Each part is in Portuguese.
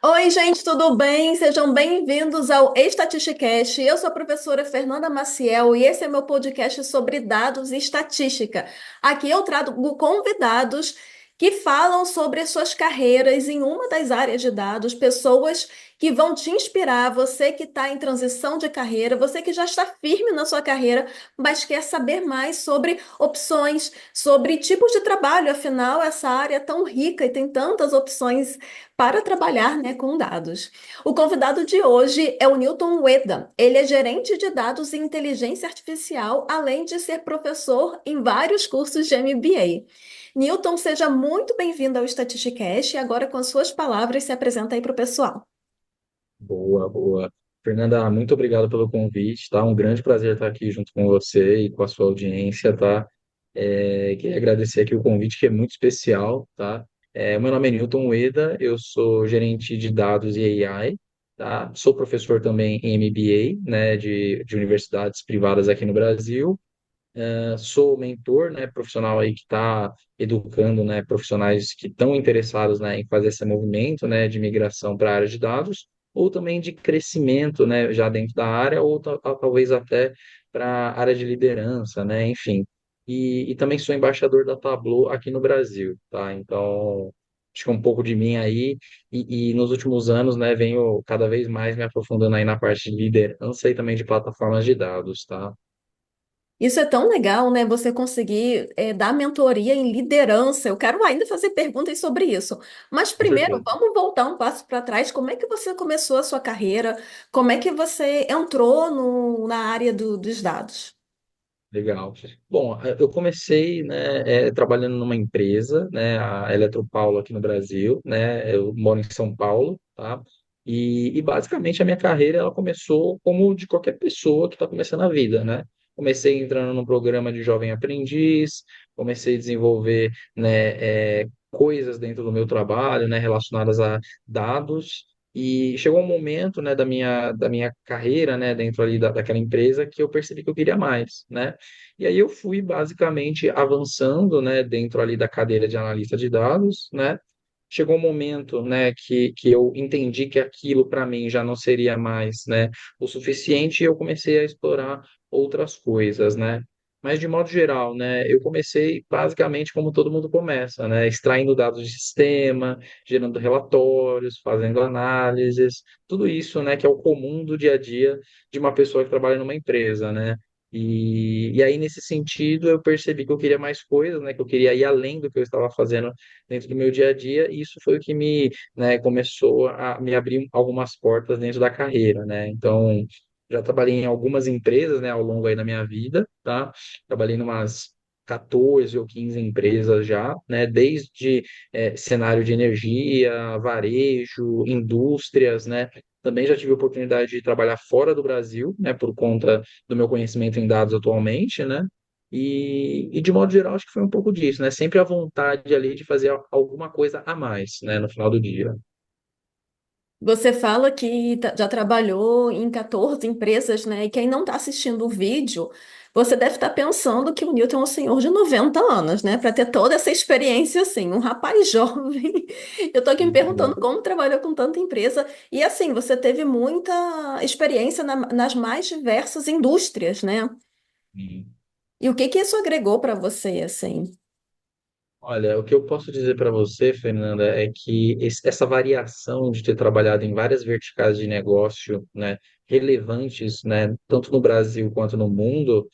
Oi, gente, tudo bem? Sejam bem-vindos ao Estatisticast. Eu sou a professora Fernanda Maciel e esse é meu podcast sobre dados e estatística. Aqui eu trago convidados que falam sobre as suas carreiras em uma das áreas de dados, pessoas que vão te inspirar, você que está em transição de carreira, você que já está firme na sua carreira, mas quer saber mais sobre opções, sobre tipos de trabalho. Afinal, essa área é tão rica e tem tantas opções para trabalhar, né, com dados. O convidado de hoje é o Newton Ueda. Ele é gerente de dados e inteligência artificial, além de ser professor em vários cursos de MBA. Newton, seja muito bem-vindo ao Statisticast e agora, com as suas palavras, se apresenta aí para o pessoal. Boa, boa. Fernanda, muito obrigado pelo convite, tá? Um grande prazer estar aqui junto com você e com a sua audiência, tá? Queria agradecer aqui o convite, que é muito especial, tá? Meu nome é Newton Ueda, eu sou gerente de dados e AI, tá? Sou professor também em MBA, né, de universidades privadas aqui no Brasil. Sou mentor, né, profissional aí que está educando, né, profissionais que estão interessados, né, em fazer esse movimento, né, de migração para a área de dados, ou também de crescimento, né, já dentro da área, ou talvez até para a área de liderança, né, enfim. E também sou embaixador da Tableau aqui no Brasil, tá? Então, acho que um pouco de mim aí, e nos últimos anos, né, venho cada vez mais me aprofundando aí na parte de liderança e também de plataformas de dados, tá? Isso é tão legal, né? Você conseguir dar mentoria em liderança. Eu quero ainda fazer perguntas sobre isso. Mas Com primeiro, certeza. vamos voltar um passo para trás. Como é que você começou a sua carreira? Como é que você entrou na área dos dados? Legal. Bom, eu comecei, né, trabalhando numa empresa, né, a Eletropaulo aqui no Brasil, né, eu moro em São Paulo, tá? E basicamente a minha carreira ela começou como de qualquer pessoa que está começando a vida, né? Comecei entrando num programa de jovem aprendiz, comecei a desenvolver, né, coisas dentro do meu trabalho, né, relacionadas a dados. E chegou um momento, né, da minha carreira, né, dentro ali daquela empresa que eu percebi que eu queria mais, né? E aí eu fui basicamente avançando, né, dentro ali da cadeira de analista de dados, né? Chegou um momento, né, que eu entendi que aquilo para mim já não seria mais, né, o suficiente e eu comecei a explorar outras coisas, né? Mas de modo geral, né, eu comecei basicamente como todo mundo começa, né, extraindo dados de sistema, gerando relatórios, fazendo análises, tudo isso, né, que é o comum do dia a dia de uma pessoa que trabalha numa empresa, né? E aí, nesse sentido, eu percebi que eu queria mais coisas, né? Que eu queria ir além do que eu estava fazendo dentro do meu dia a dia, e isso foi o que me, né, começou a me abrir algumas portas dentro da carreira, né? Então, já trabalhei em algumas empresas, né, ao longo aí da minha vida, tá? Trabalhei em umas 14 ou 15 empresas já, né? Desde cenário de energia, varejo, indústrias, né? Também já tive a oportunidade de trabalhar fora do Brasil, né, por conta do meu conhecimento em dados atualmente, né? E de modo geral, acho que foi um pouco disso, né? Sempre a vontade ali de fazer alguma coisa a mais, né, no final do dia. Você fala que já trabalhou em 14 empresas, né? E quem não está assistindo o vídeo, você deve estar pensando que o Newton é um senhor de 90 anos, né? Para ter toda essa experiência assim, um rapaz jovem. Eu estou aqui me perguntando como trabalhou com tanta empresa. E assim, você teve muita experiência nas mais diversas indústrias, né? Sim. E o que que isso agregou para você, assim? Olha, o que eu posso dizer para você, Fernanda, é que essa variação de ter trabalhado em várias verticais de negócio, né, relevantes, né, tanto no Brasil quanto no mundo,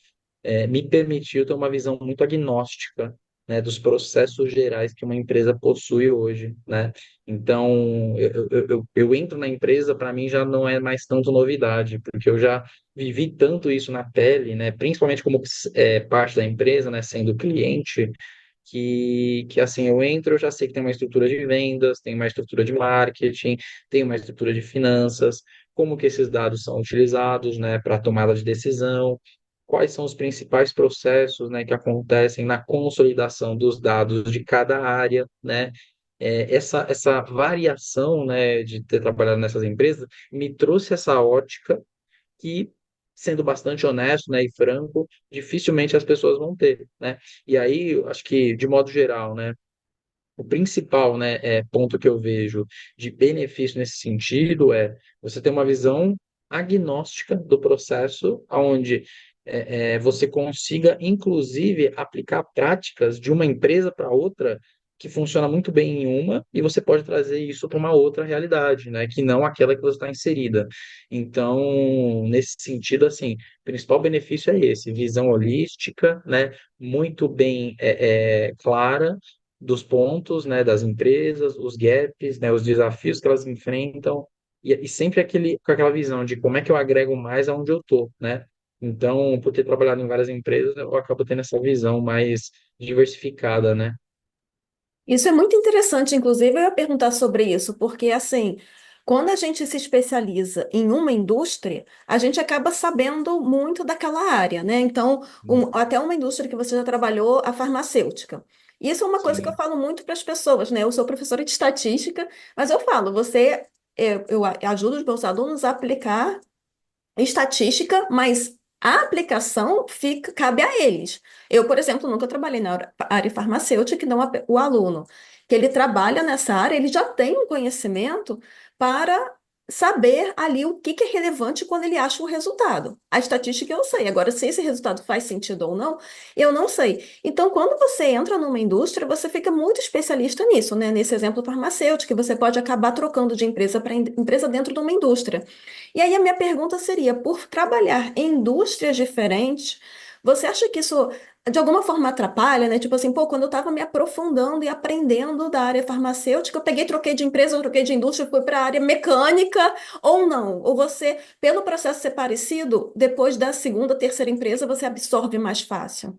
me permitiu ter uma visão muito agnóstica, né, dos processos gerais que uma empresa possui hoje, né? Então, eu entro na empresa, para mim já não é mais tanto novidade, porque eu já vivi tanto isso na pele, né, principalmente como parte da empresa, né, sendo cliente que assim, eu entro, eu já sei que tem uma estrutura de vendas, tem uma estrutura de marketing, tem uma estrutura de finanças, como que esses dados são utilizados, né, para tomada de decisão, quais são os principais processos, né, que acontecem na consolidação dos dados de cada área, né? Essa variação, né, de ter trabalhado nessas empresas me trouxe essa ótica que, sendo bastante honesto, né, e franco, dificilmente as pessoas vão ter, né? E aí, eu acho que, de modo geral, né, o principal, né, ponto que eu vejo de benefício nesse sentido é você ter uma visão agnóstica do processo, onde você consiga, inclusive, aplicar práticas de uma empresa para outra que funciona muito bem em uma e você pode trazer isso para uma outra realidade, né, que não aquela que você está inserida. Então, nesse sentido, assim, o principal benefício é esse, visão holística, né, muito bem clara dos pontos, né, das empresas, os gaps, né, os desafios que elas enfrentam, e sempre com aquela visão de como é que eu agrego mais aonde eu estou, né? Então, por ter trabalhado em várias empresas, eu acabo tendo essa visão mais diversificada, né? Isso é muito interessante, inclusive eu ia perguntar sobre isso, porque assim, quando a gente se especializa em uma indústria, a gente acaba sabendo muito daquela área, né? Então, até uma indústria que você já trabalhou, a farmacêutica. Isso é uma coisa que eu Sim. falo muito para as pessoas, né? Eu sou professora de estatística, mas eu falo, eu ajudo os meus alunos a aplicar estatística, mas a aplicação cabe a eles. Eu, por exemplo, nunca trabalhei na área farmacêutica, então o aluno que ele trabalha nessa área, ele já tem um conhecimento para saber ali o que que é relevante quando ele acha o resultado. A estatística eu sei, agora se esse resultado faz sentido ou não, eu não sei. Então, quando você entra numa indústria, você fica muito especialista nisso, né? Nesse exemplo farmacêutico, que você pode acabar trocando de empresa para empresa dentro de uma indústria. E aí a minha pergunta seria, por trabalhar em indústrias diferentes, você acha que isso de alguma forma atrapalha, né? Tipo assim, pô, quando eu estava me aprofundando e aprendendo da área farmacêutica, eu peguei, troquei de empresa, eu troquei de indústria, fui para a área mecânica, ou não? Ou você, pelo processo ser parecido, depois da segunda, terceira empresa, você absorve mais fácil?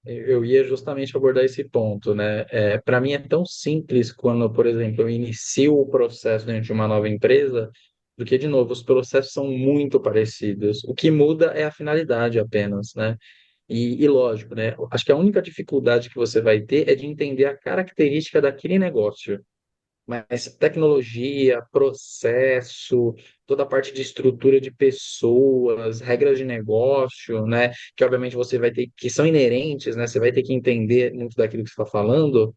Eu ia justamente abordar esse ponto, né? Para mim é tão simples quando, por exemplo, eu inicio o processo dentro de uma nova empresa, porque, de novo, os processos são muito parecidos. O que muda é a finalidade apenas, né? E lógico, né? Acho que a única dificuldade que você vai ter é de entender a característica daquele negócio. Mas tecnologia, processo, toda a parte de estrutura de pessoas, regras de negócio, né? Que obviamente você vai ter, que são inerentes, né? Você vai ter que entender muito daquilo que você está falando.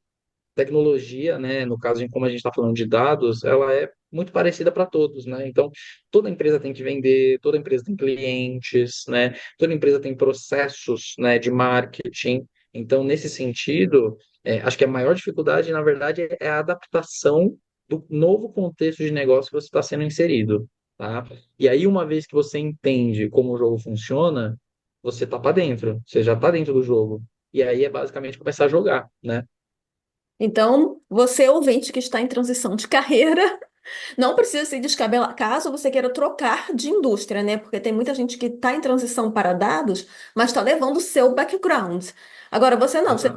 Tecnologia, né? No caso de como a gente está falando de dados, ela é muito parecida para todos, né? Então, toda empresa tem que vender, toda empresa tem clientes, né? Toda empresa tem processos, né, de marketing. Então, nesse sentido, acho que a maior dificuldade, na verdade, é a adaptação do novo contexto de negócio que você está sendo inserido, tá? E aí, uma vez que você entende como o jogo funciona, você tá para dentro, você já tá dentro do jogo. E aí é basicamente começar a jogar, né? Então, você, ouvinte que está em transição de carreira, não precisa se descabelar caso você queira trocar de indústria, né? Porque tem muita gente que está em transição para dados, mas está levando o seu background. Agora, você não, você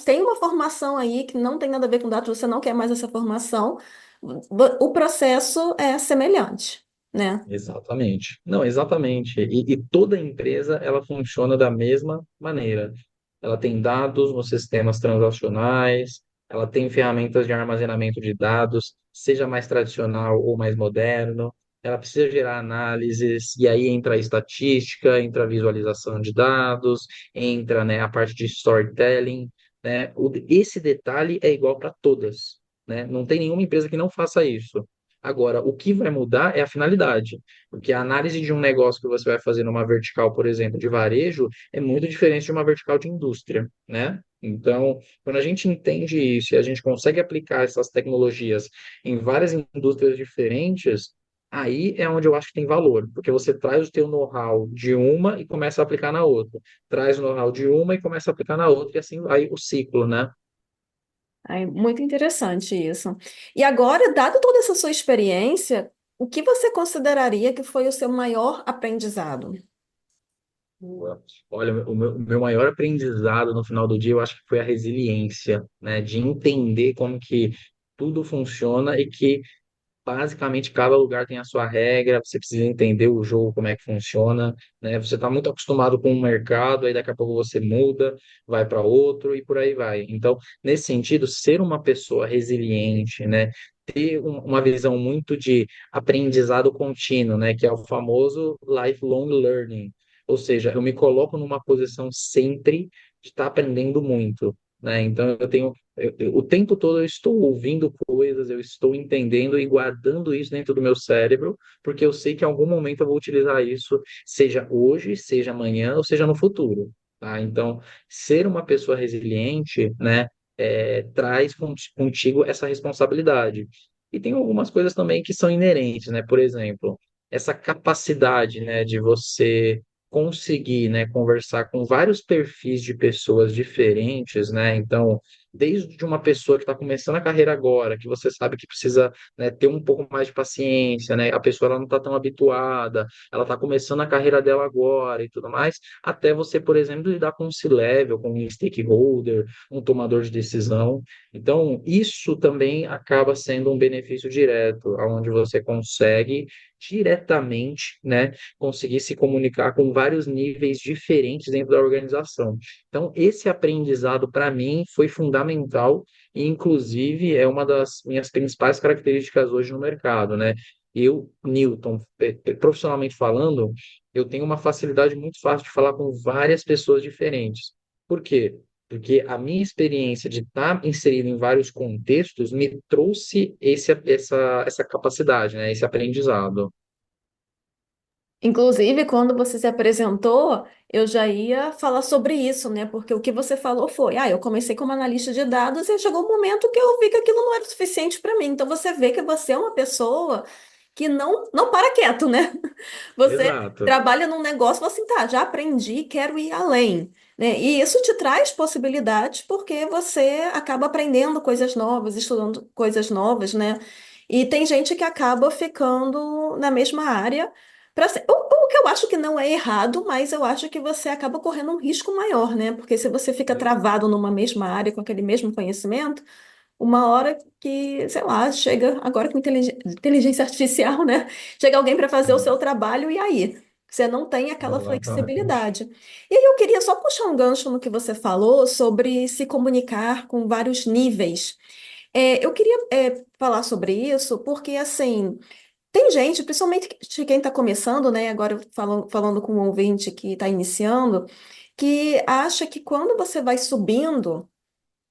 tem uma formação aí que não tem nada a ver com dados, você não quer mais essa formação, o processo é semelhante, né? Exatamente. Não, exatamente. E toda empresa ela funciona da mesma maneira. Ela tem dados nos sistemas transacionais, ela tem ferramentas de armazenamento de dados, seja mais tradicional ou mais moderno. Ela precisa gerar análises, e aí entra a estatística, entra a visualização de dados, entra, né, a parte de storytelling, né? Esse detalhe é igual para todas, né? Não tem nenhuma empresa que não faça isso. Agora, o que vai mudar é a finalidade, porque a análise de um negócio que você vai fazer numa vertical, por exemplo, de varejo, é muito diferente de uma vertical de indústria, né? Então, quando a gente entende isso e a gente consegue aplicar essas tecnologias em várias indústrias diferentes, aí é onde eu acho que tem valor, porque você traz o teu know-how de uma e começa a aplicar na outra, traz o know-how de uma e começa a aplicar na outra, e assim vai o ciclo, né? É muito interessante isso. E agora, dado toda essa sua experiência, o que você consideraria que foi o seu maior aprendizado? Boa. Olha, o meu maior aprendizado no final do dia, eu acho que foi a resiliência, né? De entender como que tudo funciona e que basicamente cada lugar tem a sua regra, você precisa entender o jogo, como é que funciona, né? Você está muito acostumado com um mercado, aí daqui a pouco você muda, vai para outro e por aí vai. Então, nesse sentido, ser uma pessoa resiliente, né? Ter uma visão muito de aprendizado contínuo, né? Que é o famoso lifelong learning. Ou seja, eu me coloco numa posição sempre de estar aprendendo muito. né? Então o tempo todo eu estou ouvindo coisas, eu estou entendendo e guardando isso dentro do meu cérebro, porque eu sei que em algum momento eu vou utilizar isso, seja hoje, seja amanhã ou seja no futuro, tá? Então, ser uma pessoa resiliente, né, traz contigo essa responsabilidade. E tem algumas coisas também que são inerentes, né? Por exemplo, essa capacidade, né, de você conseguir, né, conversar com vários perfis de pessoas diferentes, né? Então, desde uma pessoa que está começando a carreira agora, que você sabe que precisa, né, ter um pouco mais de paciência, né? A pessoa ela não está tão habituada, ela está começando a carreira dela agora e tudo mais, até você, por exemplo, lidar com um C-level, com um stakeholder, um tomador de decisão. Então, isso também acaba sendo um benefício direto, onde você consegue diretamente, né, conseguir se comunicar com vários níveis diferentes dentro da organização. Então, esse aprendizado, para mim, foi fundamental e, inclusive, é uma das minhas principais características hoje no mercado, né? Eu, Newton, profissionalmente falando, eu tenho uma facilidade muito fácil de falar com várias pessoas diferentes. Por quê? Porque a minha experiência de estar inserido em vários contextos me trouxe essa capacidade, né? Esse aprendizado. Inclusive, quando você se apresentou, eu já ia falar sobre isso, né? Porque o que você falou foi, eu comecei como analista de dados e chegou um momento que eu vi que aquilo não era o suficiente para mim. Então você vê que você é uma pessoa que não para quieto, né? Você Exato. trabalha num negócio, você assim, tá, já aprendi, quero ir além, né? E isso te traz possibilidades porque você acaba aprendendo coisas novas, estudando coisas novas, né? E tem gente que acaba ficando na mesma área. O que eu acho que não é errado, mas eu acho que você acaba correndo um risco maior, né? Porque se você fica travado numa mesma área com aquele mesmo conhecimento, uma hora que, sei lá, chega agora com inteligência artificial, né? Chega alguém para fazer o seu trabalho e aí? Você não tem aquela Exatamente. flexibilidade. E aí eu queria só puxar um gancho no que você falou sobre se comunicar com vários níveis. Eu queria, falar sobre isso porque, assim, tem gente, principalmente de quem está começando, né? Agora falando com um ouvinte que está iniciando, que acha que quando você vai subindo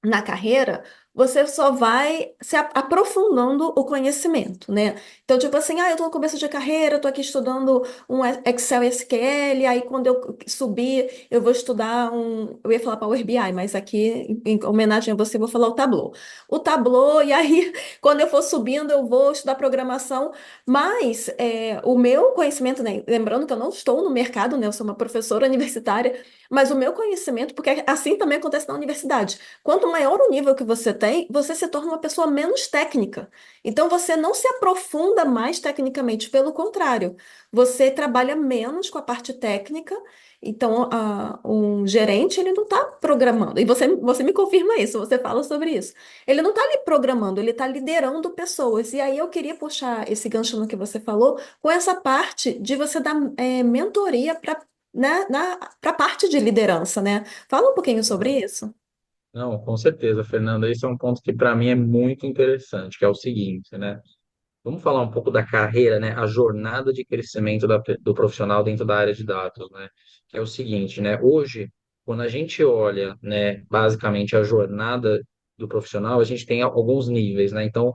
na carreira, você só vai se aprofundando o conhecimento, né? Então, tipo assim, eu tô no começo de carreira, eu tô aqui estudando um Excel e SQL, aí quando eu subir, eu vou estudar eu ia falar Power BI, mas aqui, em homenagem a você, eu vou falar o Tableau. O Tableau, e aí, quando eu for subindo, eu vou estudar programação, mas o meu conhecimento, né? Lembrando que eu não estou no mercado, né? Eu sou uma professora universitária, mas o meu conhecimento, porque assim também acontece na universidade. Quanto maior o nível que você tem, você se torna uma pessoa menos técnica. Então você não se aprofunda mais tecnicamente, pelo contrário, você trabalha menos com a parte técnica. Então, um gerente, ele não está programando. E você me confirma isso, você fala sobre isso. Ele não está ali programando, ele está liderando pessoas. E aí eu queria puxar esse gancho no que você falou, com essa parte de você dar mentoria para a parte de liderança, né? Fala um pouquinho sobre isso. Não, com certeza, Fernanda. Esse é um ponto que para mim é muito interessante, que é o seguinte, né? Vamos falar um pouco da carreira, né? A jornada de crescimento do profissional dentro da área de dados, né? Que é o seguinte, né? Hoje, quando a gente olha, né, basicamente a jornada do profissional, a gente tem alguns níveis, né? Então,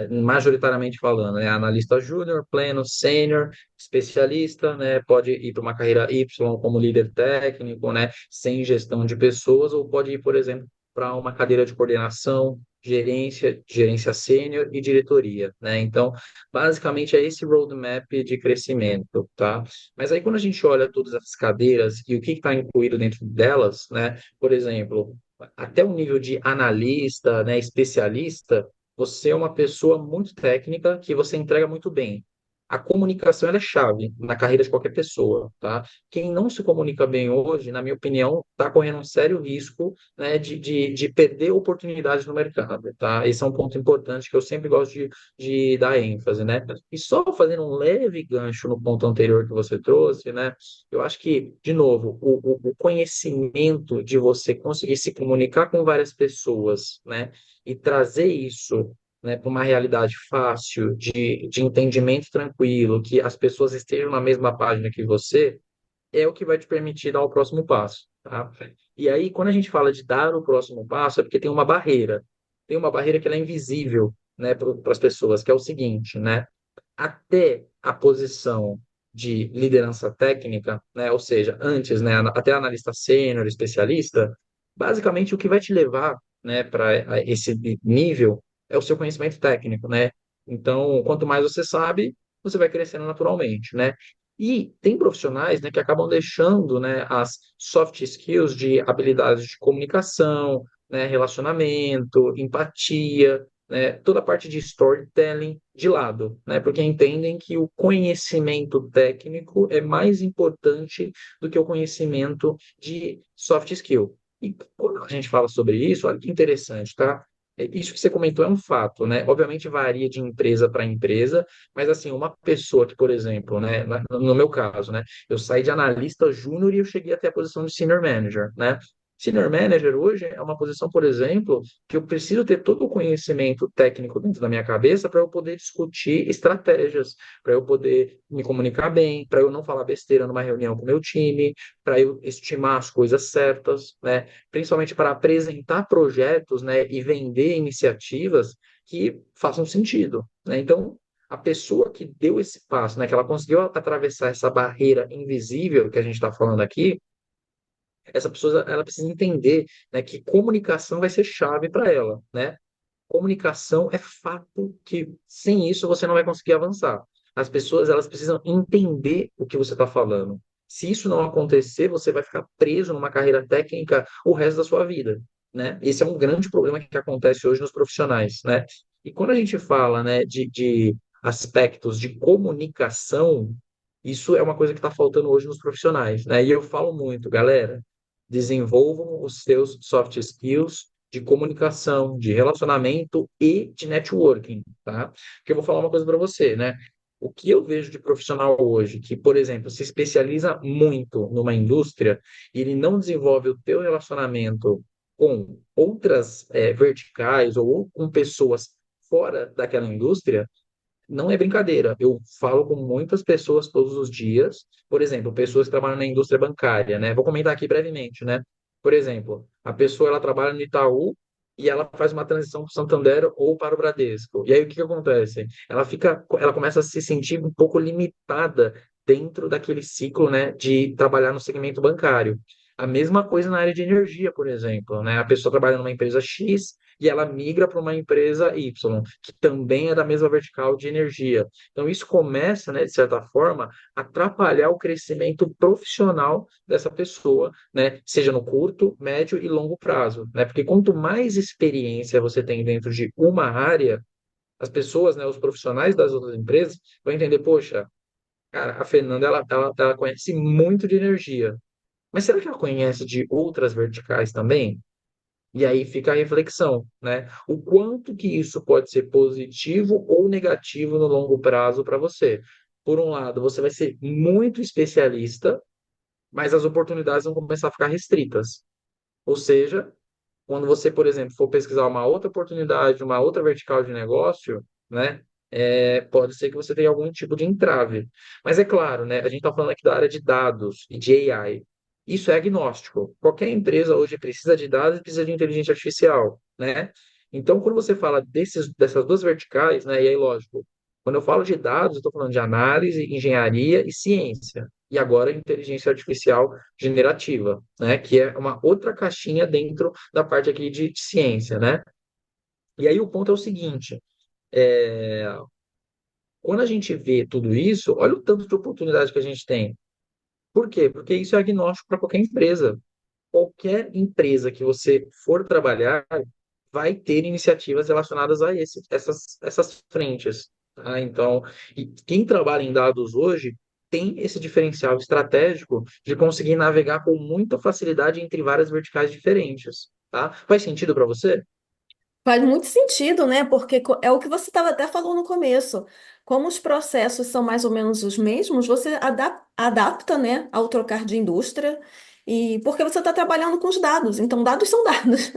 majoritariamente falando, né? Analista júnior, pleno, sênior, especialista, né? Pode ir para uma carreira Y como líder técnico, né? Sem gestão de pessoas, ou pode ir, por exemplo, para uma cadeira de coordenação, gerência sênior e diretoria, né? Então, basicamente é esse roadmap de crescimento, tá? Mas aí quando a gente olha todas essas cadeiras e o que está incluído dentro delas, né? Por exemplo, até o nível de analista, né, especialista, você é uma pessoa muito técnica que você entrega muito bem. A comunicação ela é chave na carreira de qualquer pessoa, tá? Quem não se comunica bem hoje, na minha opinião, está correndo um sério risco, né, de perder oportunidades no mercado, tá? Esse é um ponto importante que eu sempre gosto de dar ênfase, né? E só fazendo um leve gancho no ponto anterior que você trouxe, né? Eu acho que, de novo, o conhecimento de você conseguir se comunicar com várias pessoas, né? E trazer isso, né, para uma realidade fácil, de entendimento tranquilo, que as pessoas estejam na mesma página que você, é o que vai te permitir dar o próximo passo. tá? E aí, quando a gente fala de dar o próximo passo, é porque tem uma barreira. Tem uma barreira que ela é invisível, né, para as pessoas, que é o seguinte, né? Até a posição de liderança técnica, né, ou seja, antes, né, até analista sênior, especialista, basicamente o que vai te levar, né, para esse nível é o seu conhecimento técnico, né? Então, quanto mais você sabe, você vai crescendo naturalmente, né? E tem profissionais, né, que acabam deixando, né, as soft skills de habilidades de comunicação, né, relacionamento, empatia, né, toda a parte de storytelling de lado, né, porque entendem que o conhecimento técnico é mais importante do que o conhecimento de soft skill. E quando a gente fala sobre isso, olha que interessante, tá? Isso que você comentou é um fato, né? Obviamente varia de empresa para empresa, mas assim, uma pessoa que, por exemplo, né, no meu caso, né, eu saí de analista júnior e eu cheguei até a posição de senior manager, né? Senior manager hoje é uma posição, por exemplo, que eu preciso ter todo o conhecimento técnico dentro da minha cabeça para eu poder discutir estratégias, para eu poder me comunicar bem, para eu não falar besteira numa reunião com o meu time, para eu estimar as coisas certas, né? Principalmente para apresentar projetos, né, e vender iniciativas que façam sentido, né? Então, a pessoa que deu esse passo, né, que ela conseguiu atravessar essa barreira invisível que a gente está falando aqui, essa pessoa ela precisa entender, né, que comunicação vai ser chave para ela, né? Comunicação é fato que sem isso você não vai conseguir avançar. As pessoas elas precisam entender o que você está falando. Se isso não acontecer, você vai ficar preso numa carreira técnica o resto da sua vida, né? Esse é um grande problema que acontece hoje nos profissionais, né? E quando a gente fala, né, de aspectos de comunicação, isso é uma coisa que está faltando hoje nos profissionais, né? E eu falo muito, galera, desenvolvam os seus soft skills de comunicação, de relacionamento e de networking, tá? Porque eu vou falar uma coisa para você, né? O que eu vejo de profissional hoje, que, por exemplo, se especializa muito numa indústria e ele não desenvolve o teu relacionamento com outras verticais ou com pessoas fora daquela indústria, não é brincadeira. Eu falo com muitas pessoas todos os dias. Por exemplo, pessoas que trabalham na indústria bancária, né? Vou comentar aqui brevemente, né? Por exemplo, a pessoa ela trabalha no Itaú e ela faz uma transição para o Santander ou para o Bradesco. E aí o que que acontece? Ela começa a se sentir um pouco limitada dentro daquele ciclo, né, de trabalhar no segmento bancário. A mesma coisa na área de energia, por exemplo, né? A pessoa trabalha numa empresa X e ela migra para uma empresa Y, que também é da mesma vertical de energia. Então, isso começa, né, de certa forma, a atrapalhar o crescimento profissional dessa pessoa, né, seja no curto, médio e longo prazo, né? Porque quanto mais experiência você tem dentro de uma área, as pessoas, né, os profissionais das outras empresas vão entender, poxa, cara, a Fernanda, ela conhece muito de energia, mas será que ela conhece de outras verticais também? E aí fica a reflexão, né? O quanto que isso pode ser positivo ou negativo no longo prazo para você. Por um lado, você vai ser muito especialista, mas as oportunidades vão começar a ficar restritas. Ou seja, quando você, por exemplo, for pesquisar uma outra oportunidade, uma outra vertical de negócio, né? Pode ser que você tenha algum tipo de entrave. Mas é claro, né? A gente está falando aqui da área de dados e de AI. Isso é agnóstico. Qualquer empresa hoje precisa de dados e precisa de inteligência artificial, né? Então, quando você fala dessas duas verticais, né? E aí, lógico, quando eu falo de dados, eu estou falando de análise, engenharia e ciência. E agora inteligência artificial generativa, né? Que é uma outra caixinha dentro da parte aqui de ciência, né? E aí o ponto é o seguinte: é, quando a gente vê tudo isso, olha o tanto de oportunidade que a gente tem. Por quê? Porque isso é agnóstico para qualquer empresa. Qualquer empresa que você for trabalhar vai ter iniciativas relacionadas a essas frentes. Tá? Então, e quem trabalha em dados hoje tem esse diferencial estratégico de conseguir navegar com muita facilidade entre várias verticais diferentes. Tá? Faz sentido para você? Faz muito sentido, né? Porque é o que você estava até falando no começo. Como os processos são mais ou menos os mesmos, você adapta, né, ao trocar de indústria. E porque você está trabalhando com os dados, então dados são dados.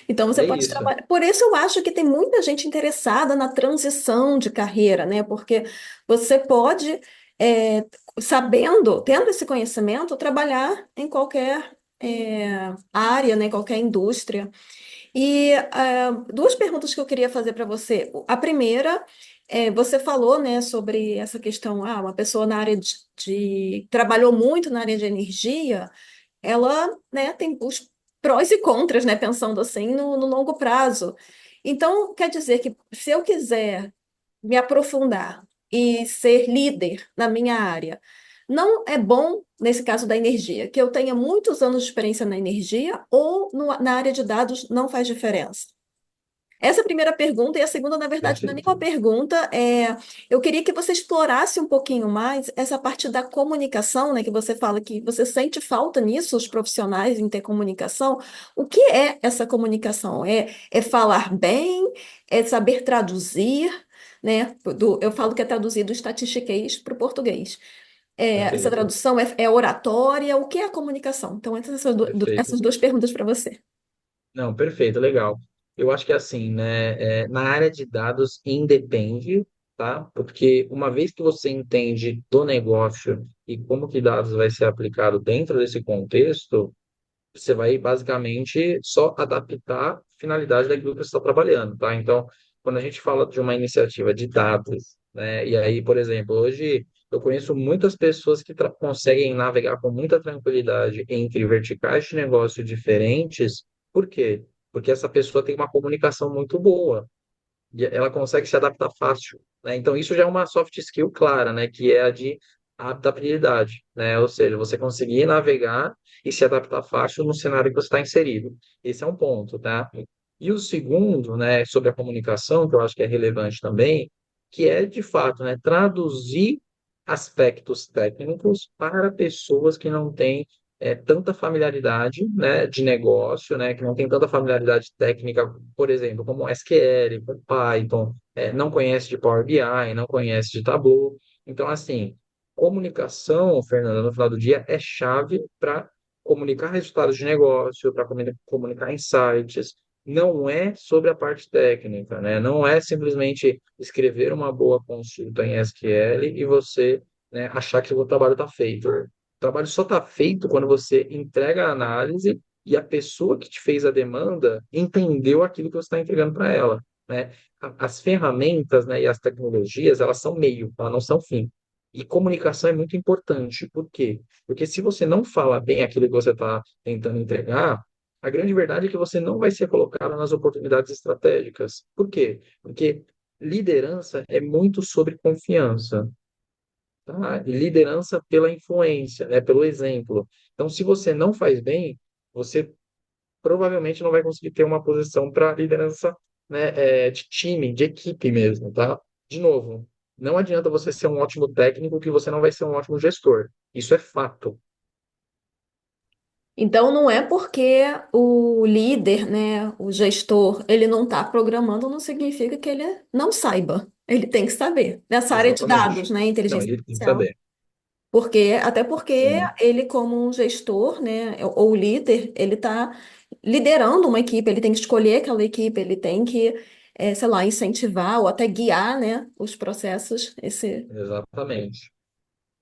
Então você É pode isso. trabalhar. Por isso eu acho que tem muita gente interessada na transição de carreira, né? Porque você pode, é, sabendo, tendo esse conhecimento, trabalhar em qualquer área, né, qualquer indústria. E duas perguntas que eu queria fazer para você. A primeira, você falou, né, sobre essa questão, uma pessoa na área trabalhou muito na área de energia, ela, né, tem os prós e contras, né, pensando assim no longo prazo. Então, quer dizer que se eu quiser me aprofundar e ser líder na minha área, não é bom, nesse caso da energia, que eu tenha muitos anos de experiência na energia ou na área de dados não faz diferença? Essa é a primeira pergunta, e a segunda, na verdade, não é Perfeito. nenhuma pergunta. Eu queria que você explorasse um pouquinho mais essa parte da comunicação, né? Que você fala que você sente falta nisso, os profissionais, em ter comunicação. O que é essa comunicação? É falar bem? É saber traduzir? Né? Eu falo que é traduzir do estatistiquês para o português. Essa Perfeito. tradução é oratória? O que é a comunicação? Então, Perfeito. essas duas perguntas para você. Não, perfeito, legal. Eu acho que assim, né, na área de dados independe, tá? Porque uma vez que você entende do negócio e como que dados vai ser aplicado dentro desse contexto, você vai basicamente só adaptar a finalidade daquilo que você está trabalhando, tá? Então, quando a gente fala de uma iniciativa de dados, né, e aí, por exemplo, hoje eu conheço muitas pessoas que conseguem navegar com muita tranquilidade entre verticais de negócio diferentes. Por quê? Porque essa pessoa tem uma comunicação muito boa e ela consegue se adaptar fácil, né? Então, isso já é uma soft skill clara, né? Que é a de adaptabilidade, né? Ou seja, você conseguir navegar e se adaptar fácil no cenário que você está inserido. Esse é um ponto, tá? E o segundo, né, sobre a comunicação, que eu acho que é relevante também, que é, de fato, né, traduzir aspectos técnicos para pessoas que não têm tanta familiaridade, né, de negócio, né, que não tem tanta familiaridade técnica, por exemplo, como SQL, com Python, não conhece de Power BI, não conhece de Tableau. Então, assim, comunicação, Fernanda, no final do dia, é chave para comunicar resultados de negócio, para comunicar insights. Não é sobre a parte técnica, né? Não é simplesmente escrever uma boa consulta em SQL e você, né, achar que o trabalho está feito. O trabalho só está feito quando você entrega a análise e a pessoa que te fez a demanda entendeu aquilo que você está entregando para ela, né? As ferramentas, né, e as tecnologias, elas são meio, elas não são fim. E comunicação é muito importante. Por quê? Porque se você não fala bem aquilo que você está tentando entregar, a grande verdade é que você não vai ser colocado nas oportunidades estratégicas. Por quê? Porque liderança é muito sobre confiança, tá? E liderança pela influência, né? Pelo exemplo. Então, se você não faz bem, você provavelmente não vai conseguir ter uma posição para liderança, né, de time, de equipe mesmo, tá? De novo, não adianta você ser um ótimo técnico que você não vai ser um ótimo gestor. Isso é fato. Então, não é porque o líder, né, o gestor, ele não está programando, não significa que ele não saiba. Ele tem que saber. Nessa área de dados, Exatamente. né, Não, inteligência ele tem que artificial. saber. Até porque Sim, ele, como um gestor, né, ou líder, ele está liderando uma equipe, ele tem que escolher aquela equipe, ele tem que, sei lá, incentivar ou até guiar, né, os processos. exatamente.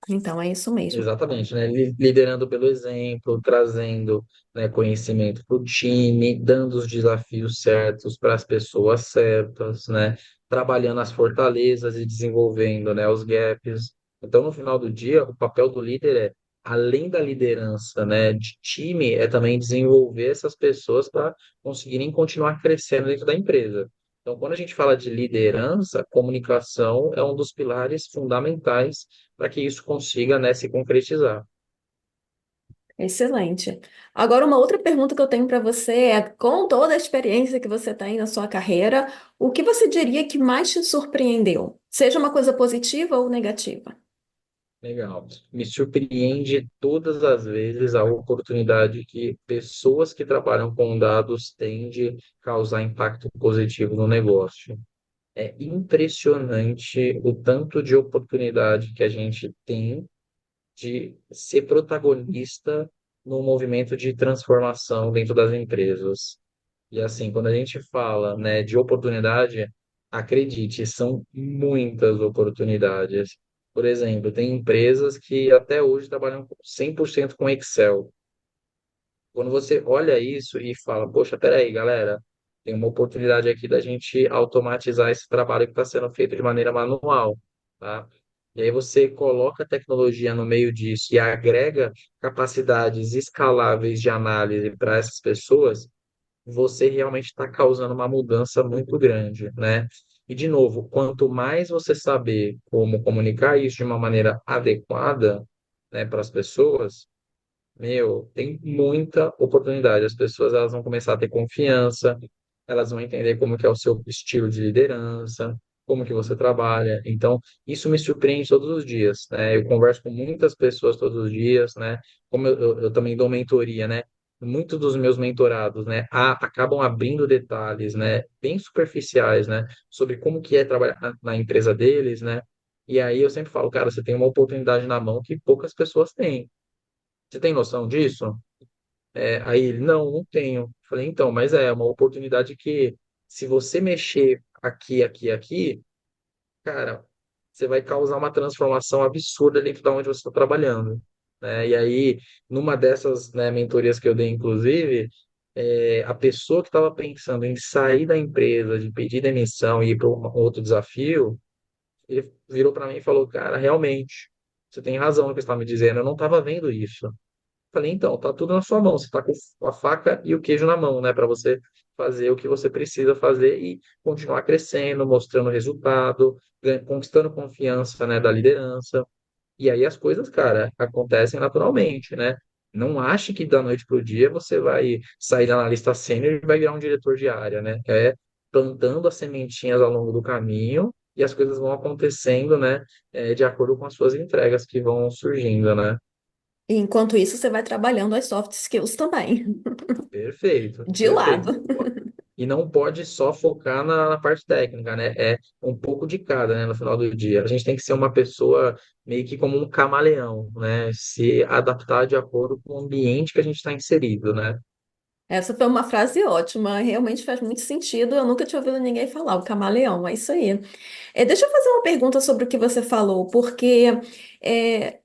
Então, é isso mesmo. Exatamente, né? Liderando pelo exemplo, trazendo, né, conhecimento para o time, dando os desafios certos para as pessoas certas, né? Trabalhando as fortalezas e desenvolvendo, né, os gaps. Então, no final do dia, o papel do líder é, além da liderança, né, de time, é também desenvolver essas pessoas para conseguirem continuar crescendo dentro da empresa. Então, quando a gente fala de liderança, comunicação é um dos pilares fundamentais para que isso consiga, né, se concretizar. Excelente. Agora, uma outra pergunta que eu tenho para você é, com toda a experiência que você tem na sua carreira, o que você diria que mais te surpreendeu? Seja uma coisa positiva ou negativa. Legal. Me surpreende todas as vezes a oportunidade que pessoas que trabalham com dados têm de causar impacto positivo no negócio. É impressionante o tanto de oportunidade que a gente tem de ser protagonista no movimento de transformação dentro das empresas. E assim, quando a gente fala, né, de oportunidade, acredite, são muitas oportunidades. Por exemplo, tem empresas que até hoje trabalham 100% com Excel. Quando você olha isso e fala, poxa, peraí, galera, tem uma oportunidade aqui da gente automatizar esse trabalho que está sendo feito de maneira manual, tá? E aí você coloca a tecnologia no meio disso e agrega capacidades escaláveis de análise para essas pessoas, você realmente está causando uma mudança muito grande, né? E, de novo, quanto mais você saber como comunicar isso de uma maneira adequada, né, para as pessoas, meu, tem muita oportunidade. As pessoas elas vão começar a ter confiança, elas vão entender como que é o seu estilo de liderança, como que você trabalha. Então, isso me surpreende todos os dias, né? Eu converso com muitas pessoas todos os dias, né? Como eu também dou mentoria, né? Muitos dos meus mentorados, né, acabam abrindo detalhes, né, bem superficiais, né, sobre como que é trabalhar na empresa deles, né? E aí eu sempre falo, cara, você tem uma oportunidade na mão que poucas pessoas têm. Você tem noção disso? Aí ele, não, não tenho. Falei, então, mas é uma oportunidade que, se você mexer aqui, aqui, aqui, cara, você vai causar uma transformação absurda dentro de onde você está trabalhando, né? E aí, numa dessas, né, mentorias que eu dei, inclusive, a pessoa que estava pensando em sair da empresa, de pedir demissão e ir para um outro desafio, ele virou para mim e falou, cara, realmente, você tem razão no que você está me dizendo, eu não estava vendo isso. Falei, então, tá tudo na sua mão. Você tá com a faca e o queijo na mão, né? Para você fazer o que você precisa fazer e continuar crescendo, mostrando resultado, conquistando confiança, né, da liderança. E aí as coisas, cara, acontecem naturalmente, né? Não ache que da noite pro dia você vai sair da analista sênior e vai virar um diretor de área, né? É plantando as sementinhas ao longo do caminho e as coisas vão acontecendo, né? De acordo com as suas entregas que vão surgindo, né? E enquanto isso, você vai trabalhando as soft skills também, Perfeito, de perfeito. lado. E não pode só focar na parte técnica, né? É um pouco de cada, né? No final do dia. A gente tem que ser uma pessoa meio que como um camaleão, né? Se adaptar de acordo com o ambiente que a gente está inserido, né? Essa foi uma frase ótima, realmente faz muito sentido. Eu nunca tinha ouvido ninguém falar, o camaleão, é isso aí. Deixa eu fazer uma pergunta sobre o que você falou, porque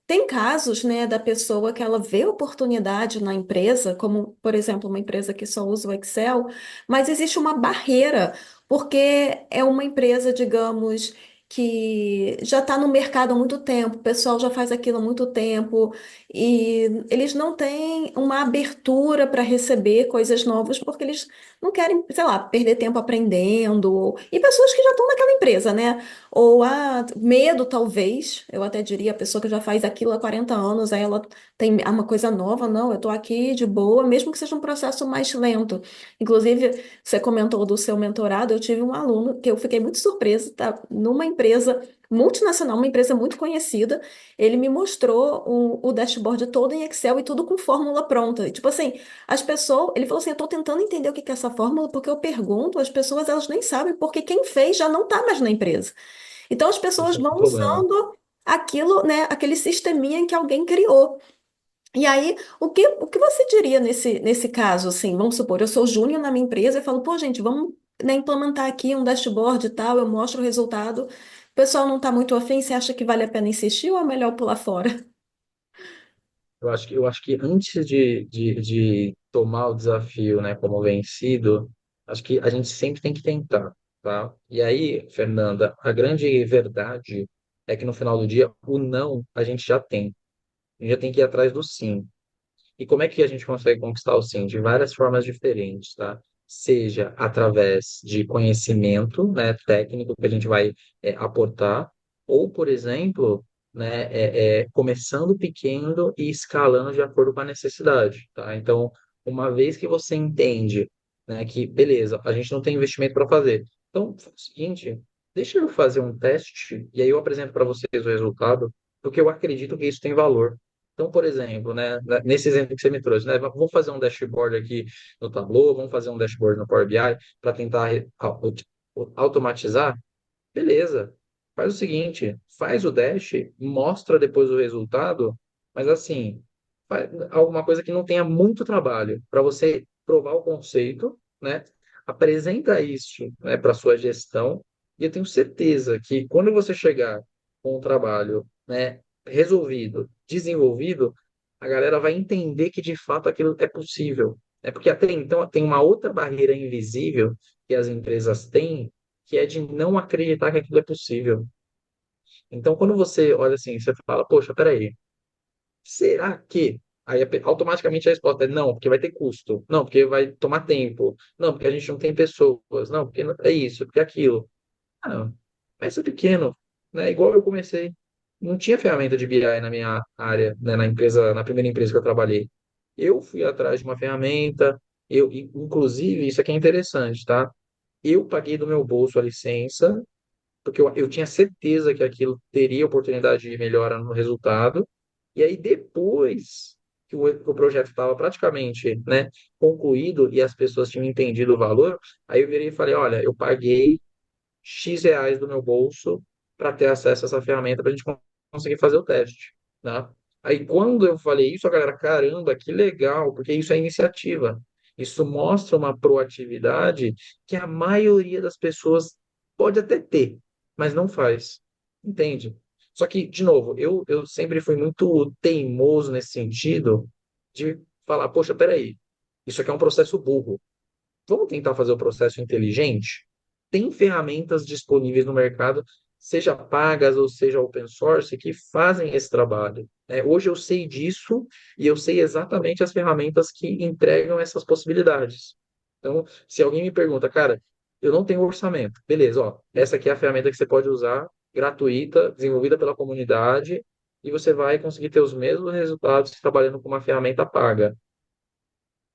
tem casos, né, da pessoa que ela vê oportunidade na empresa, como, por exemplo, uma empresa que só usa o Excel, mas existe uma barreira, porque é uma empresa, digamos, que já está no mercado há muito tempo, o pessoal já faz aquilo há muito tempo, e eles não têm uma abertura para receber coisas novas, porque eles não querem, sei lá, perder tempo aprendendo, e pessoas que já estão naquela empresa, né? Ou medo, talvez, eu até diria, a pessoa que já faz aquilo há 40 anos, aí ela tem uma coisa nova, não, eu tô aqui de boa, mesmo que seja um processo mais lento. Inclusive, você comentou do seu mentorado, eu tive um aluno que eu fiquei muito surpresa, tá? Numa empresa multinacional, uma empresa muito conhecida, ele me mostrou o dashboard todo em Excel e tudo com fórmula pronta. E, tipo assim, as pessoas, ele falou assim, eu tô tentando entender o que que é essa fórmula, porque eu pergunto, as pessoas elas nem sabem, porque quem fez já não tá mais na empresa. Então as pessoas Esse é o vão problema. usando aquilo, né, aquele sisteminha que alguém criou. E aí, o que você diria nesse caso, assim, vamos supor, eu sou júnior na minha empresa e falo, pô, gente, vamos, né, implementar aqui um dashboard e tal, eu mostro o resultado. O pessoal não está muito afim, você acha que vale a pena insistir ou é melhor pular fora? Eu acho que antes de tomar o desafio, né, como vencido, acho que a gente sempre tem que tentar, tá? E aí, Fernanda, a grande verdade é que no final do dia, o não a gente já tem. A gente já tem que ir atrás do sim. E como é que a gente consegue conquistar o sim? De várias formas diferentes, tá? Seja através de conhecimento, né, técnico que a gente vai aportar, ou, por exemplo, né, começando pequeno e escalando de acordo com a necessidade, tá? Então, uma vez que você entende, né, que, beleza, a gente não tem investimento para fazer. Então, faz o seguinte, deixa eu fazer um teste e aí eu apresento para vocês o resultado, porque eu acredito que isso tem valor. Então, por exemplo, né, nesse exemplo que você me trouxe, né, vamos fazer um dashboard aqui no Tableau, vamos fazer um dashboard no Power BI para tentar automatizar. Beleza. Faz o seguinte, faz o dash, mostra depois o resultado, mas assim, faz alguma coisa que não tenha muito trabalho para você provar o conceito, né? Apresenta isso, né, para sua gestão e eu tenho certeza que quando você chegar com o trabalho, né, resolvido, desenvolvido, a galera vai entender que de fato aquilo é possível. É porque até então tem uma outra barreira invisível que as empresas têm, que é de não acreditar que aquilo é possível. Então, quando você olha assim, você fala, poxa, peraí, será que? Aí automaticamente a resposta é não, porque vai ter custo. Não, porque vai tomar tempo. Não, porque a gente não tem pessoas. Não, porque é isso, porque é aquilo. Ah, não. Começa pequeno, né? Igual eu comecei. Não tinha ferramenta de BI na minha área, né? Na empresa, na primeira empresa que eu trabalhei. Eu fui atrás de uma ferramenta. Inclusive, isso aqui é interessante, tá? Eu paguei do meu bolso a licença, porque eu tinha certeza que aquilo teria oportunidade de melhora no resultado. E aí, depois que o projeto estava praticamente, né, concluído e as pessoas tinham entendido o valor, aí eu virei e falei, olha, eu paguei X reais do meu bolso para ter acesso a essa ferramenta para a gente conseguir fazer o teste, né? Aí quando eu falei isso, a galera, caramba, que legal, porque isso é iniciativa. Isso mostra uma proatividade que a maioria das pessoas pode até ter, mas não faz. Entende? Só que, de novo, eu sempre fui muito teimoso nesse sentido de falar, poxa, peraí, isso aqui é um processo burro. Vamos tentar fazer o processo inteligente? Tem ferramentas disponíveis no mercado, seja pagas ou seja open source, que fazem esse trabalho. Né? Hoje eu sei disso e eu sei exatamente as ferramentas que entregam essas possibilidades. Então, se alguém me pergunta, cara, eu não tenho orçamento, beleza, ó, essa aqui é a ferramenta que você pode usar, gratuita, desenvolvida pela comunidade, e você vai conseguir ter os mesmos resultados trabalhando com uma ferramenta paga.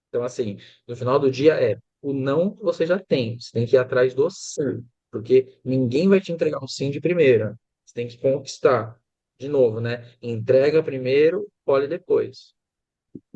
Então, assim, no final do dia o não você já tem, você tem que ir atrás do sim, porque ninguém vai te entregar um sim de primeira. Você tem que conquistar. De novo, né? Entrega primeiro, colhe depois.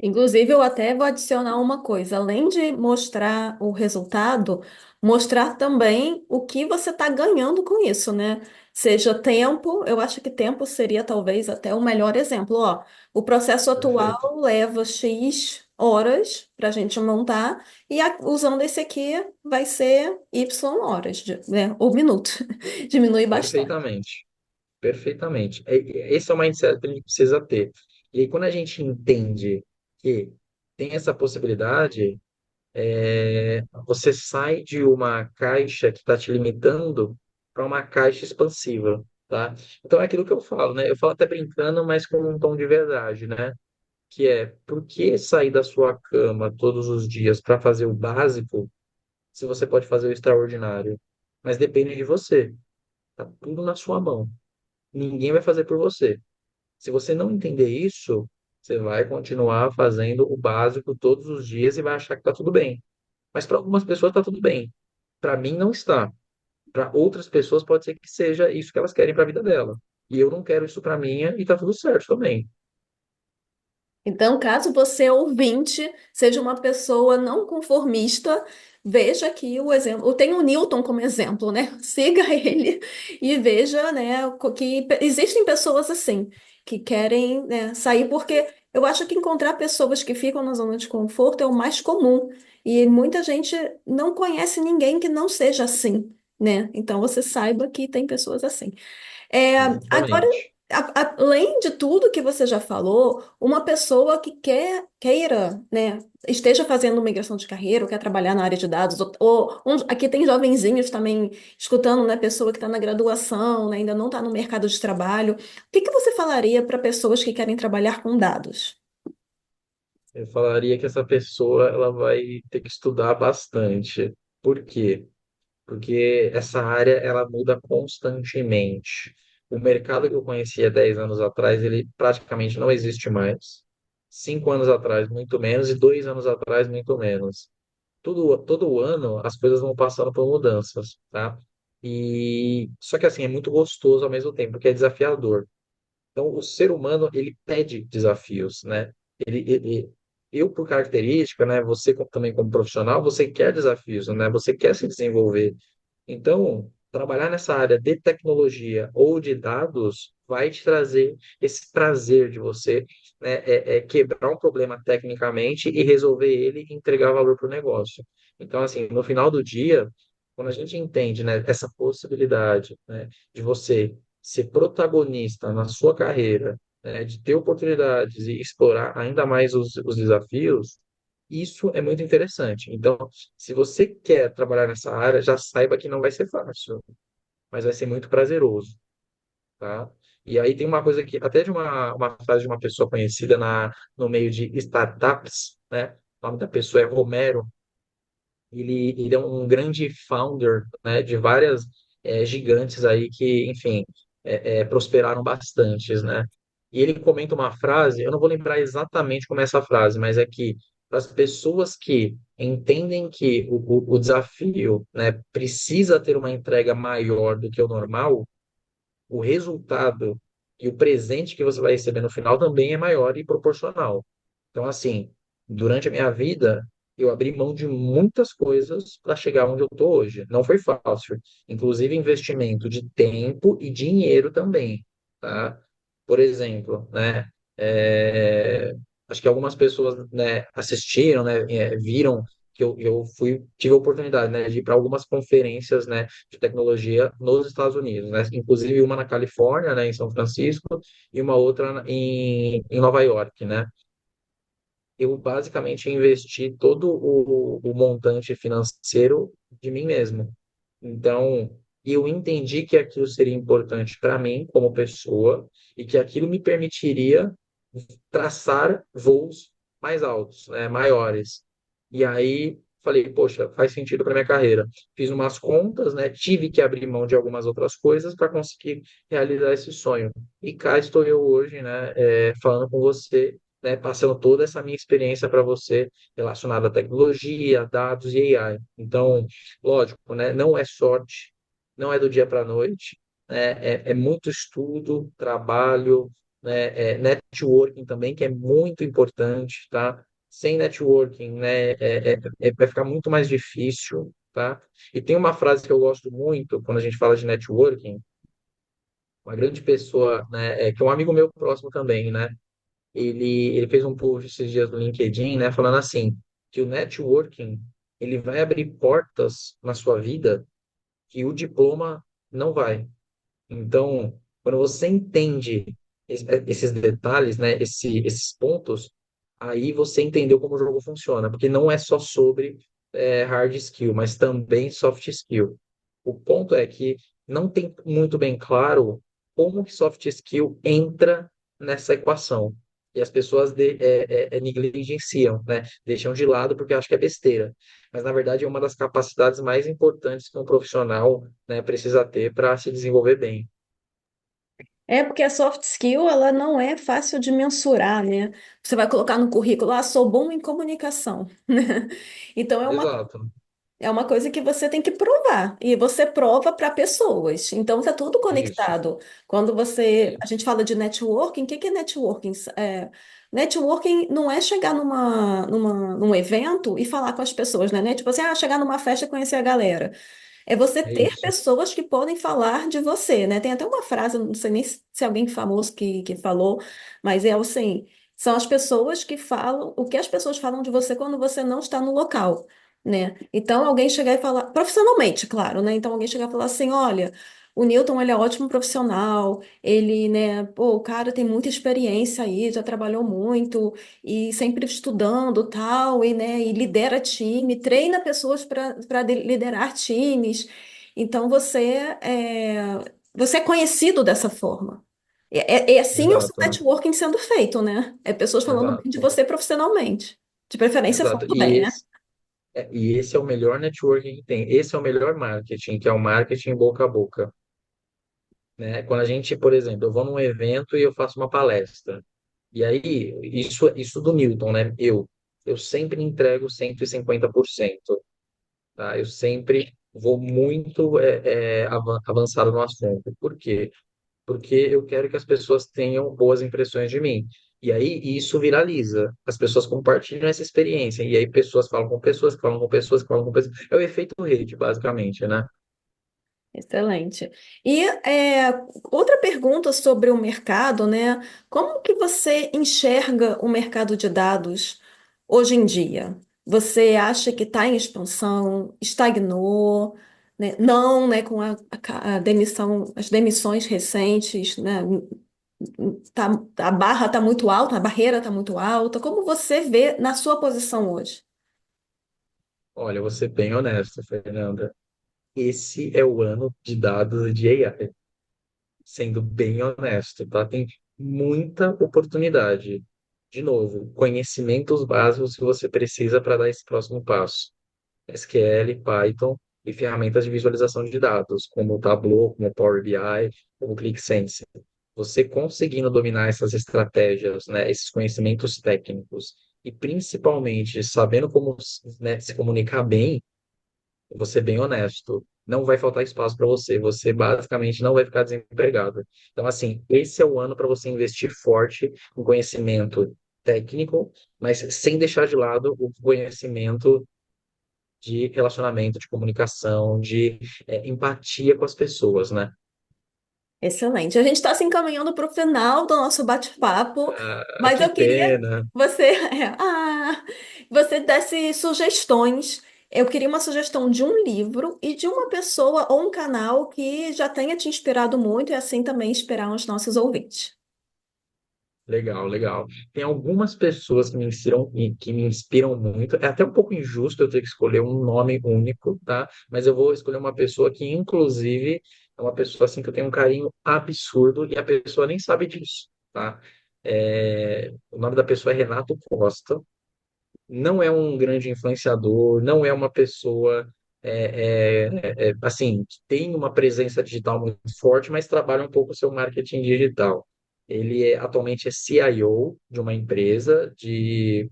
Inclusive, eu até vou adicionar uma coisa, além de mostrar o resultado, mostrar também o que você está ganhando com isso, né? Seja tempo, eu acho que tempo seria talvez até o melhor exemplo. Ó, o processo Perfeito. atual leva X horas para a gente montar, e usando esse aqui vai ser Y horas, né? Ou minuto. Diminui bastante. Perfeitamente. Perfeitamente. Esse é o mindset que a gente precisa ter. E aí, quando a gente entende que tem essa possibilidade, você sai de uma caixa que está te limitando para uma caixa expansiva, tá? Então é aquilo que eu falo, né? Eu falo até brincando, mas com um tom de verdade, né? Que é, por que sair da sua cama todos os dias para fazer o básico se você pode fazer o extraordinário? Mas depende de você. Tá tudo na sua mão. Ninguém vai fazer por você. Se você não entender isso, você vai continuar fazendo o básico todos os dias e vai achar que está tudo bem. Mas para algumas pessoas está tudo bem. Para mim não está. Para outras pessoas pode ser que seja isso que elas querem para a vida dela. E eu não quero isso para minha e tá tudo certo também. Então, caso você, ouvinte, seja uma pessoa não conformista, veja aqui o exemplo. Eu tenho o Newton como exemplo, né? Siga ele e veja, né, que existem pessoas assim, que querem, né, sair, porque eu acho que encontrar pessoas que ficam na zona de conforto é o mais comum. E muita gente não conhece ninguém que não seja assim, né? Então, você saiba que tem pessoas assim. Agora, Exatamente. além de tudo que você já falou, uma pessoa que queira, né, esteja fazendo migração de carreira, ou quer trabalhar na área de dados, aqui tem jovenzinhos também escutando, né, pessoa que está na graduação, né, ainda não está no mercado de trabalho. O que que você falaria para pessoas que querem trabalhar com dados? Eu falaria que essa pessoa ela vai ter que estudar bastante. Por quê? Porque essa área ela muda constantemente. O mercado que eu conhecia 10 anos atrás, ele praticamente não existe mais. 5 anos atrás, muito menos, e 2 anos atrás, muito menos. Todo ano as coisas vão passando por mudanças, tá? E só que assim é muito gostoso ao mesmo tempo, porque é desafiador. Então, o ser humano, ele pede desafios, né? Eu, por característica, né? Você também como profissional, você quer desafios, né? Você quer se desenvolver. Então, trabalhar nessa área de tecnologia ou de dados vai te trazer esse prazer de você, né? Quebrar um problema tecnicamente e resolver ele e entregar valor para o negócio. Então, assim, no final do dia, quando a gente entende, né, essa possibilidade, né, de você ser protagonista na sua carreira né, de ter oportunidades e explorar ainda mais os desafios, isso é muito interessante. Então, se você quer trabalhar nessa área, já saiba que não vai ser fácil, mas vai ser muito prazeroso, tá? E aí tem uma coisa que, até de uma frase de uma pessoa conhecida no meio de startups, né? O nome da pessoa é Romero. Ele é um grande founder, né, de várias gigantes aí que, enfim, prosperaram bastantes, né? E ele comenta uma frase, eu não vou lembrar exatamente como é essa frase, mas é que para as pessoas que entendem que o desafio, né, precisa ter uma entrega maior do que o normal, o resultado e o presente que você vai receber no final também é maior e proporcional. Então, assim, durante a minha vida, eu abri mão de muitas coisas para chegar onde eu estou hoje. Não foi fácil. Inclusive, investimento de tempo e dinheiro também, tá? Por exemplo, né? é, Acho que algumas pessoas, né, assistiram, né, viram que eu tive a oportunidade, né, de ir para algumas conferências, né, de tecnologia nos Estados Unidos, né? Inclusive uma na Califórnia, né, em São Francisco, e uma outra em Nova York, né? Eu basicamente investi todo o montante financeiro de mim mesmo. Então, eu entendi que aquilo seria importante para mim como pessoa e que aquilo me permitiria traçar voos mais altos, né, maiores. E aí falei, poxa, faz sentido para minha carreira. Fiz umas contas, né, tive que abrir mão de algumas outras coisas para conseguir realizar esse sonho. E cá estou eu hoje, né, falando com você, né, passando toda essa minha experiência para você relacionada à tecnologia, dados e AI. Então, lógico, né, não é sorte, não é do dia para a noite, né, é muito estudo, trabalho, né, networking também, que é muito importante, tá? Sem networking, né, vai ficar muito mais difícil, tá? E tem uma frase que eu gosto muito quando a gente fala de networking, uma grande pessoa, né, que é um amigo meu próximo também, né? Ele fez um post esses dias no LinkedIn, né, falando assim, que o networking, ele vai abrir portas na sua vida que o diploma não vai. Então, quando você entende esses detalhes, né, esses pontos, aí você entendeu como o jogo funciona, porque não é só sobre hard skill, mas também soft skill. O ponto é que não tem muito bem claro como que soft skill entra nessa equação. E as pessoas negligenciam, né? Deixam de lado porque acham que é besteira. Mas, na verdade, é uma das capacidades mais importantes que um profissional, né, precisa ter para se desenvolver bem. É porque a soft skill, ela não é fácil de mensurar, né? Você vai colocar no currículo, ah, sou bom em comunicação, né? Então Exato. é uma coisa que você tem que provar, e você prova para pessoas. Então tá tudo Isso. conectado. Quando a gente fala de networking, o que que é networking? Networking não é chegar num evento e falar com as pessoas, né? Tipo assim, ah, chegar numa festa e conhecer a galera. É você É ter isso. pessoas que podem falar de você, né? Tem até uma frase, não sei nem se é alguém famoso que falou, mas é assim, são as pessoas que falam, o que as pessoas falam de você quando você não está no local, né? Então, alguém chegar e falar, profissionalmente, claro, né? Então, alguém chegar e falar assim, olha, o Newton, ele é ótimo profissional, ele, né, pô, o cara tem muita experiência aí, já trabalhou muito, e sempre estudando, tal, e, né, e lidera time, treina pessoas para liderar times. Então, você é conhecido dessa forma. É assim o seu Exato. networking sendo feito, né? É pessoas falando bem de Exato. você profissionalmente. De preferência, Exato. falando bem, né? E esse é o melhor networking que tem. Esse é o melhor marketing, que é o marketing boca a boca, né? Quando a gente, por exemplo, eu vou num evento e eu faço uma palestra. E aí, isso do Newton, né? Eu sempre entrego 150%, tá? Eu sempre vou muito avançado no assunto. Por quê? Porque eu quero que as pessoas tenham boas impressões de mim. E aí isso viraliza. As pessoas compartilham essa experiência. E aí pessoas falam com pessoas, que falam com pessoas, que falam com pessoas. É o efeito rede, basicamente, né? Excelente. E outra pergunta sobre o mercado, né? Como que você enxerga o mercado de dados hoje em dia? Você acha que está em expansão, estagnou, né? Não, né? Com a demissão, as demissões recentes, né? Tá, a barra está muito alta, a barreira está muito alta. Como você vê na sua posição hoje? Olha, eu vou ser bem honesto, Fernanda. Esse é o ano de dados de AI, sendo bem honesto, tá? Tem muita oportunidade. De novo, conhecimentos básicos que você precisa para dar esse próximo passo. SQL, Python e ferramentas de visualização de dados, como o Tableau, como o Power BI, como o ClickSense. Você conseguindo dominar essas estratégias, né, esses conhecimentos técnicos e principalmente sabendo como, né, se comunicar bem, vou ser bem honesto, não vai faltar espaço para você. Você basicamente não vai ficar desempregado. Então, assim, esse é o ano para você investir forte em conhecimento técnico, mas sem deixar de lado o conhecimento de relacionamento, de comunicação, de empatia com as pessoas, né? Excelente. A gente está se encaminhando para o final do nosso bate-papo, Ah, mas que eu queria que pena. você, você desse sugestões. Eu queria uma sugestão de um livro e de uma pessoa ou um canal que já tenha te inspirado muito e assim também inspirar os nossos ouvintes. Legal, legal. Tem algumas pessoas que me inspiram muito. É até um pouco injusto eu ter que escolher um nome único, tá? Mas eu vou escolher uma pessoa que, inclusive, é uma pessoa assim que eu tenho um carinho absurdo e a pessoa nem sabe disso, tá? O nome da pessoa é Renato Costa. Não é um grande influenciador, não é uma pessoa assim que tem uma presença digital muito forte, mas trabalha um pouco o seu marketing digital. Atualmente é CIO de uma empresa de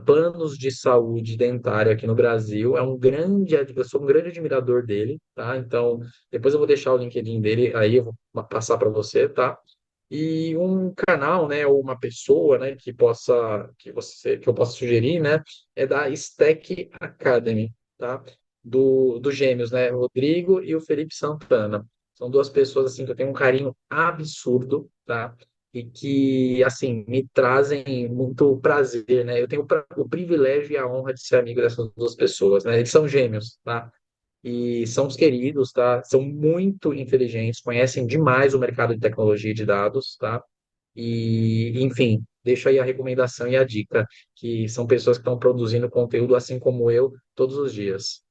planos de saúde dentária aqui no Brasil. Eu sou um grande admirador dele, tá? Então, depois eu vou deixar o LinkedIn dele, aí eu vou passar para você, tá? E um canal, né, ou uma pessoa, né, que eu possa sugerir, né, é da Stack Academy, tá? Do Gêmeos, né, Rodrigo e o Felipe Santana. São duas pessoas assim que eu tenho um carinho absurdo, tá? E que assim me trazem muito prazer, né? Eu tenho o privilégio e a honra de ser amigo dessas duas pessoas, né? Eles são gêmeos, tá? E são os queridos, tá? São muito inteligentes, conhecem demais o mercado de tecnologia e de dados, tá? E, enfim, deixo aí a recomendação e a dica, que são pessoas que estão produzindo conteúdo assim como eu, todos os dias.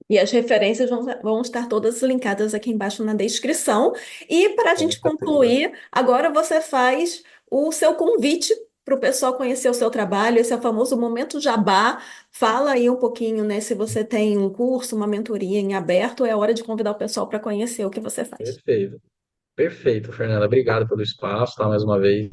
E as referências vão estar todas linkadas aqui embaixo na descrição. E para a Com gente certeza. concluir, agora você faz o seu convite para o pessoal conhecer o seu trabalho, esse é o famoso momento jabá. Fala aí um pouquinho, né? Se você tem um curso, uma mentoria em aberto, é hora de convidar o pessoal para conhecer o que você faz. Perfeito. Perfeito, Fernanda. Obrigado pelo espaço, tá? Mais uma vez.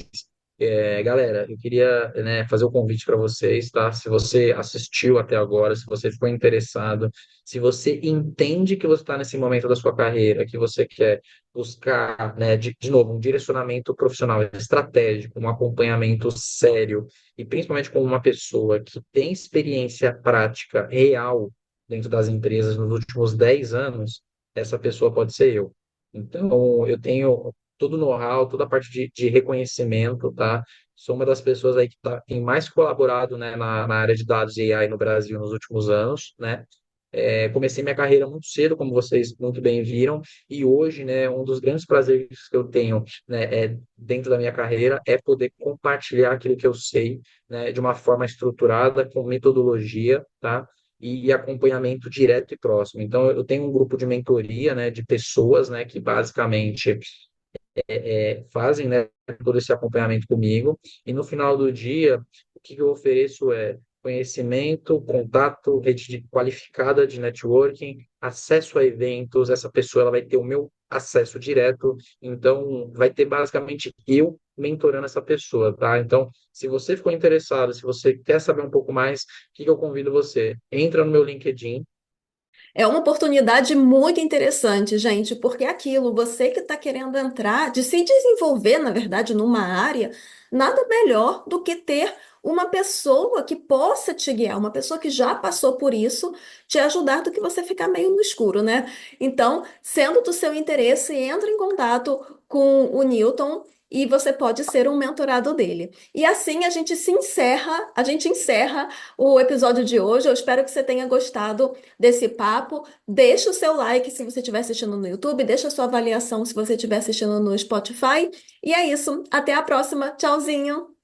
Galera, eu queria, né, fazer o convite para vocês, tá? Se você assistiu até agora, se você ficou interessado, se você entende que você está nesse momento da sua carreira, que você quer buscar, né, de novo, um direcionamento profissional estratégico, um acompanhamento sério, e principalmente com uma pessoa que tem experiência prática real dentro das empresas nos últimos 10 anos, essa pessoa pode ser eu. Então, eu tenho todo o know-how, toda a parte de reconhecimento, tá? Sou uma das pessoas aí que tem mais colaborado, né, na área de dados e AI no Brasil nos últimos anos, né? Comecei minha carreira muito cedo, como vocês muito bem viram, e hoje, né, um dos grandes prazeres que eu tenho, né, dentro da minha carreira é poder compartilhar aquilo que eu sei, né, de uma forma estruturada, com metodologia, tá? E acompanhamento direto e próximo. Então, eu tenho um grupo de mentoria, né, de pessoas, né, que basicamente fazem, né, todo esse acompanhamento comigo. E no final do dia, o que eu ofereço é conhecimento, contato, qualificada de networking, acesso a eventos. Essa pessoa ela vai ter o meu acesso direto, então vai ter basicamente eu mentorando essa pessoa, tá? Então, se você ficou interessado, se você quer saber um pouco mais, o que eu convido você? Entra no meu LinkedIn. É uma oportunidade muito interessante, gente, porque é aquilo, você que está querendo entrar, de se desenvolver, na verdade, numa área, nada melhor do que ter uma pessoa que possa te guiar, uma pessoa que já passou por isso, te ajudar do que você ficar meio no escuro, né? Então, sendo do seu interesse, entre em contato com o Newton. e você pode ser um mentorado dele. E assim a gente encerra o episódio de hoje. Eu espero que você tenha gostado desse papo. Deixa o seu like se você estiver assistindo no YouTube, deixa a sua avaliação se você estiver assistindo no Spotify. E é isso. Até a próxima. Tchauzinho.